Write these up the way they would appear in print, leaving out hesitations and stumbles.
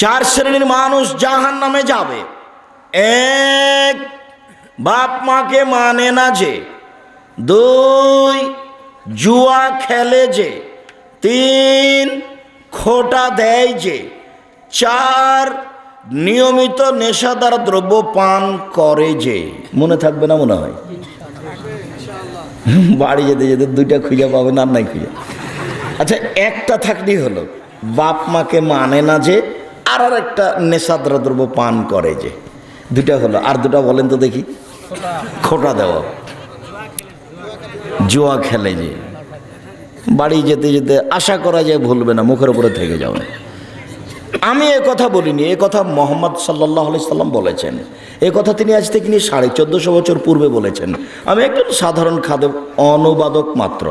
চার শ্রেণীর মানুষ জাহান্নামে যাবে। এক, বাপ মাকে মানে না যে। দুই, জুয়া খেলে যে। তিন, খোটা দেয় যে। চার, নিয়মিত নেশাদার দ্রব্য পান করে যে। মনে থাকবে না মনে হয়? বাড়ি যেতে যেতে দুইটা খুঁজে পাবেন, আর নাই খুঁজে। আচ্ছা, একটা থাকলেই হলো, বাপ মাকে মানে না যে, আর একটা নেশাদার দ্রব্য পান করে যে। দুইটা হলো, আর দুটা বলেন তো দেখি। খোটা দেওয়া, জুয়া খেলে যে। বাড়ি যেতে যেতে আশা করা যায় ভুলবে না, মুখের উপরে থেকে যাবে। আমি এ কথা বলিনি, এ কথা মোহাম্মদ সাল্লাল্লাহু আলাইহি সাল্লাম বলেছেন। এ কথা তিনি আজ থেকে নিয়ে 1450 বছর পূর্বে বলেছেন। আমি একজন সাধারণ অনুবাদক মাত্র।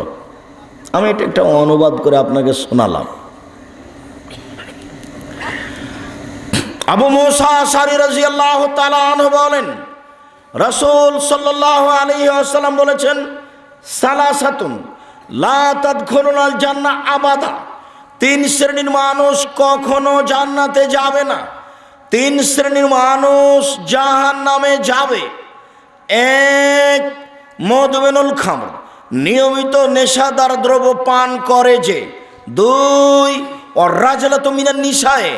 আমি এটা একটা অনুবাদ করে আপনাকে শোনালাম। আবু মুসা আশআরী রাদিয়াল্লাহু তাআলা আনহু বলেন, রাসূল সাল্লাল্লাহু আলাইহি ওয়াসাল্লাম বলেছেন, সালাসাতুন লা তাদখুলুল জান্নাহ আবাদা। তিন শ্রেণীর মানুষ কখনো জান্নাতে যাবে না। তিন শ্রেণীর মানুষ জাহান্নামে যাবে। এক, মদমিনুল খামর, নিয়মিত নেশাদার দ্রব্য পান করে যে। দুই, অরাজলাতু মিনান নিসায়ে,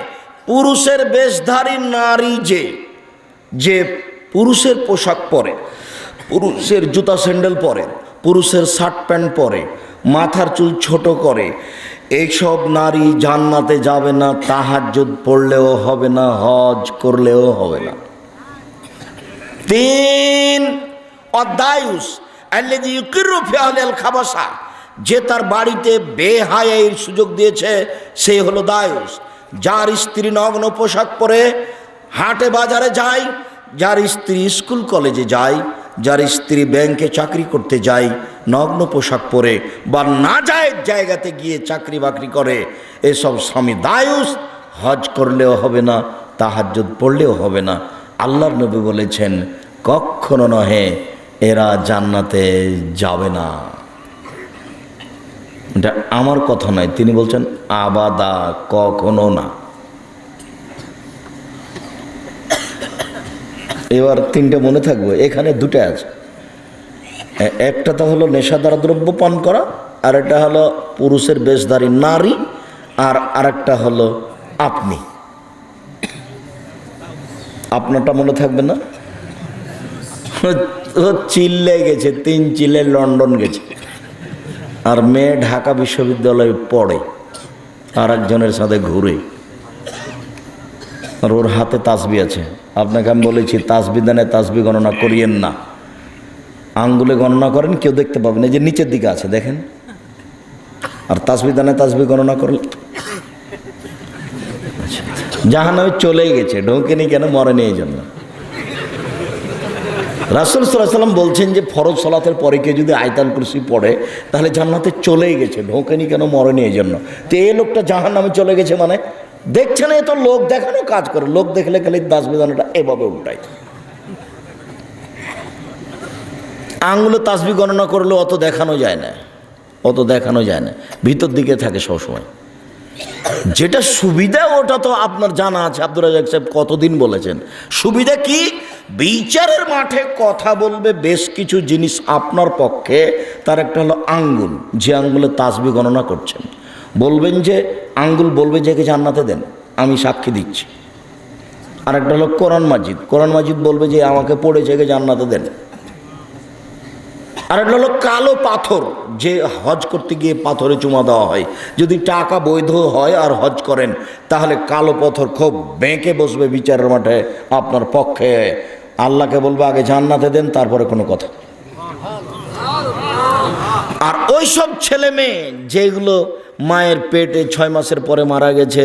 পুরুষের বেশধারী নারী যে। যে পুরুষের পোশাক পরে, পুরুষের জুতা স্যান্ডেল পরে, পুরুষের শার্ট প্যান্ট পরে, মাথার চুল ছোট করে, এইসব নারী জান্নাতে যাবে না। তাহাজ্জুদ পড়লেও হবে না, হজ করলেও হবে না। তিন, অদায়ুস আল্লাযী ইউকিরু ফি আহলিল খাবাসা, যে তার বাড়িতে বেহায়াইর সুযোগ দিয়েছে, সে হলো দায়ুস। যার স্ত্রী নগ্ন পোশাক পরে হাটে বাজারে যায়, যার স্ত্রী স্কুল কলেজে যায়, যার স্ত্রী ব্যাংকে চাকরি করতে যায় নগ্ন পোশাক পরে, বা না যায় জায়গাতে গিয়ে চাকরি বাকরি করে, এসব স্বামী দায়ুস। হজ করলেও হবে না, তাহাজ্জুদ পড়লেও হবে না। আল্লাহর নবী বলেছেন, কখনো নহে, এরা জান্নাতে যাবে না। এটা আমার কথা নয়, তিনি বলছেন আবাদা, কখনো না। এবার তিনটা মনে থাকবে, এখানে দুটো আছে। একটা তো হলো নেশাদার দ্রব্য পান করা, আর একটা হলো পুরুষের বেশধারী নারী, আর আরেকটা হলো আপনি। আপনারটা মনে থাকবে না? ও চিল্লে গেছে, 3 চিলে লন্ডন গেছে, আর মেয়ে ঢাকা বিশ্ববিদ্যালয়ে পড়ে, আর একজনের সাথে ঘুরে, আর ওর হাতে তাসবি আছে। আপনাকে আমি বলেছি, তাসবি দানে তাসবি গণনা করিয়েন না, আঙ্গুলে গণনা করেন, কেউ দেখতে পাবেন। এই যে নিচের দিকে আছে দেখেন, আর তাসবি দানে তাসবি গণনা করলে জাহান্নামে চলেই গেছে, ঢোকেনি কেন? মরেনি এই জন্য। রাসূল সাল্লাল্লাহু আলাইহি সাল্লাম বলছেন যে ফরজ সালাতের পরে কেউ যদি আয়াতুল কুরসি পড়ে, তাহলে জান্নাতে চলেই গেছে, ঢোকেনি কেন? মরেনি এই জন্য। তো এই লোকটা জাহান্নামে চলে গেছে মানে, দেখছে না? এ তো লোক দেখানো কাজ করে, লোক দেখলে খালি তাসবি দানাটা এভাবে উল্টায়। আঙুলে তাসবি গণনা করলে অত দেখানো যায় না, অত দেখানো যায় না, ভিতর দিকে থাকে সবসময়। যেটা সুবিধা ওটা তো আপনার জানা আছে। আব্দুর রাজ্জাক সাহেব কতদিন বলেছেন, সুবিধা কি? বিচারের মাঠে কথা বলবে বেশ কিছু জিনিস আপনার পক্ষে। তার একটা হলো আঙ্গুল, যে আঙ্গুলে তাসবি গণনা করছেন, বলবেন যে আঙ্গুল বলবে যে একে জান্নাতে দেন, আমি সাক্ষী দিচ্ছি। আর একটা হলো কোরআন মাজিদ, কোরআন মাজিদ বলবে যে আমাকে পড়েছে, একে জান্নাতে দেন। আর একটা হলো কালো পাথর, যে হজ করতে গিয়ে পাথরে চুমা দেওয়া হয়। যদি টাকা বৈধ হয় আর হজ করেন, তাহলে কালো পাথর খুব বেঁকে বসবে বিচারের মাঠে আপনার পক্ষে। আল্লাহকে বলবে আগে জান্নাতে দেন, তারপরে কোনো কথা। আর ওই সব ছেলে মেয়ে যেগুলো মায়ের পেটে 6 মাসের পরে মারা গেছে,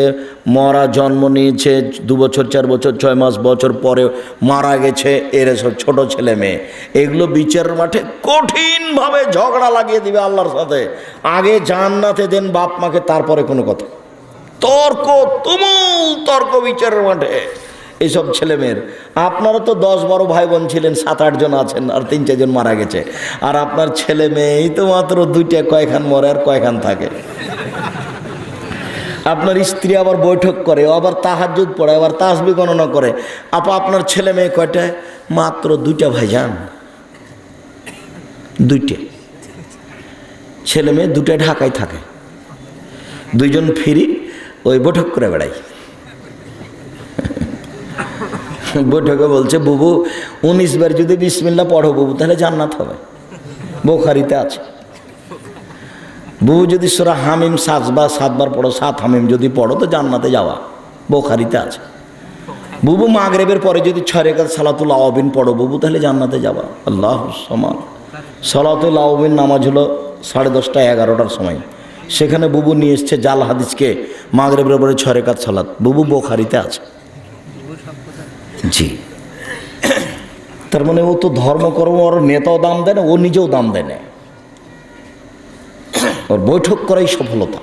মরা জন্ম নিয়েছে 2 বছর 4 বছর 6 মাস বছর পরে মারা গেছে, এর সব ছোট ছেলে মেয়ে, এগুলো বিচারের মাঠে কঠিনভাবে ঝগড়া লাগিয়ে দিবে আল্লাহর সাথে। আগে জান্নাতে দেন বাপ মাকে, তারপরে কোনো কথা। তর্ক, তুমুল তর্ক বিচারের মাঠে এইসব ছেলেমেয়ের। আপনারা তো 10-12 ভাই বোন ছিলেন, 7-8 জন আছেন, আর 3-4 জন মারা গেছে। আর আপনার ছেলে মেয়েই তো মাত্র 2টা, কয়খান মরে আর কয়খান থাকে। আপনার স্ত্রী আবার বৈঠক করে, ও আবার তাহাজ্জুদ পড়ে, আবার তাসবিহ গণনা করে। আপা আপনার ছেলে মেয়ে কয়টায়? মাত্র 2টা ভাইজান, 2টে ছেলে মেয়ে, 2টায় ঢাকায় থাকে, 2জন ফিরি ওই বৈঠক করে বেড়াই। বৈঠকে বলছে, বুবু 19 বার যদি বিসমিল্লাহ পড়ো বুবু তাহলে জান্নাত হবে, বুখারীতে আছে। বুবু যদি সূরা হামিম 7বার পড়ো, 7 হামিম যদি পড়ো তো জান্নাতে যাওয়া, বুখারীতে আছে। বুবু মাগরিবের পরে যদি 6 রাকাত সালাতুল আওয়াবিন পড়ো বুবু তাহলে জান্নাতে যাবা। আল্লাহুস সামাদ। সালাতুল আওয়াবিন নামাজ হলো 10:30 11টার সময়, সেখানে বুবু নিয়ে এসছে জাল হাদিসকে, মাগরিবের পরে 6 রাকাত সালাত, বুবু বুখারীতে আছে। জি, তার মানে ও তো ধর্মকর্ম, ওর নেতাও দাম দেয় না, ও নিজেও দাম দেয় না, ওর বৈঠক করাই সফলতা।